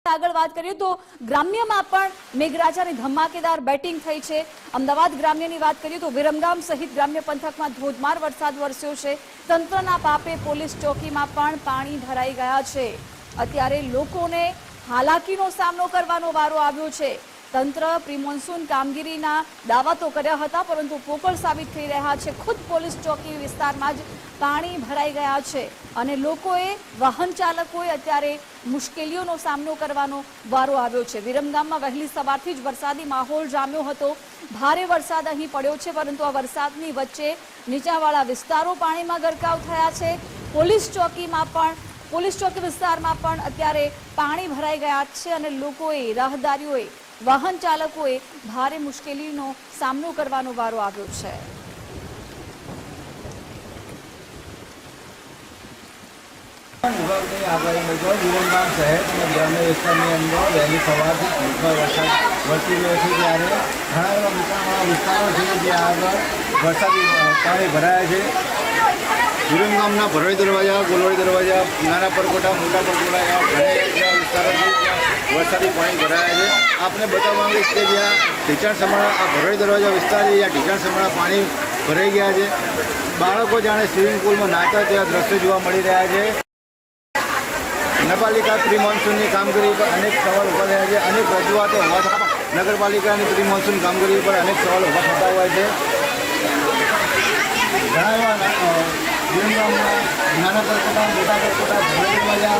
આગળ વાત કરીએ તો ગ્રામ્યમાં પણ મેઘરાજાની ધમાકેદાર બેટિંગ થઈ છે। અમદાવાદ ગ્રામ્યની વાત કરીએ તો વિરમગામ સહિત ગ્રામ્ય પંથકમાં ધોધમાર વરસાદ વરસ્યો છે। તંત્રના પાપે પોલીસ ચોકીમાં પણ પાણી ભરાઈ ગયા છે। અત્યારે લોકોને હાલાકીનો સામનો કરવાનો વારો આવ્યો છે। તંત્ર પ્રી મોન્સૂન કામગીરીના દાવા તો કર્યા હતા, પરંતુ પોકળ સાબિત થઈ રહ્યા છે। ખુદ પોલીસ ચોકી વિસ્તારમાં જ પાણી ભરાઈ ગયા છે અને લોકોએ, વાહન ચાલકોએ અત્યારે મુશ્કેલીઓનો સામનો કરવાનો વારો આવ્યો છે। વિરમગામમાં વહેલી સવારથી જ વરસાદી માહોલ જામ્યો હતો। ભારે વરસાદ અહીં પડ્યો છે, પરંતુ આ વરસાદની વચ્ચે નીચાણવાળા વિસ્તારો પાણીમાં ગરકાવ થયા છે। પોલીસ ચોકી વિસ્તારમાં પણ અત્યારે પાણી ભરાઈ ગયા છે અને લોકોએ, રાહદારીઓએ, વાહન ચાલકોએ ભારે મુશ્કેલીનો સામનો કરવાનો વારો આવ્યો છે। વિભાગની આગાહી મુજબ વિરમગામ શહેર અને ગ્રામ્ય વિસ્તારની અંદર વહેલી સવારથી ધોધમાર વરસાદ વરસી રહ્યો છે, ત્યારે ઘણા એવા નીચાણવાળા વિસ્તારો છે જ્યાં આગળ વરસાદી પાણી ભરાયા છે। વિરમગામના ભરોઈ દરવાજા, ગોલવાડી દરવાજા, નાના પરકોટા, મોટા પરકોટા એવા ઘણા એવા વિસ્તારો છે જ્યાં વરસાદી પાણી ભરાયા છે। આપને બતાવવા માંગીશ કે જ્યાં ઢીચાણસમાળા, આ ભરોઈ દરવાજા વિસ્તાર છે જ્યાં ઢીચાણસમાળા પાણી ભરાઈ ગયા છે। બાળકો જાણે સ્વિમિંગ પુલમાં નાહતા તેવા દ્રશ્યો જોવા મળી રહ્યા છે। નગરપાલિકા પ્રી મોન્સૂનની કામગીરી પર અનેક સવાલ ઊભા થયા છે। અનેક રજૂઆતો હોવા છતાં નગરપાલિકાની પ્રી મોન્સૂન કામગીરી પર અનેક સવાલ ઊભા થતા હોય છે। ઘણા એવા વિરમગામના નાના પરકોટા, મોટા પરકોટા, ભરોઈ દરવાજા,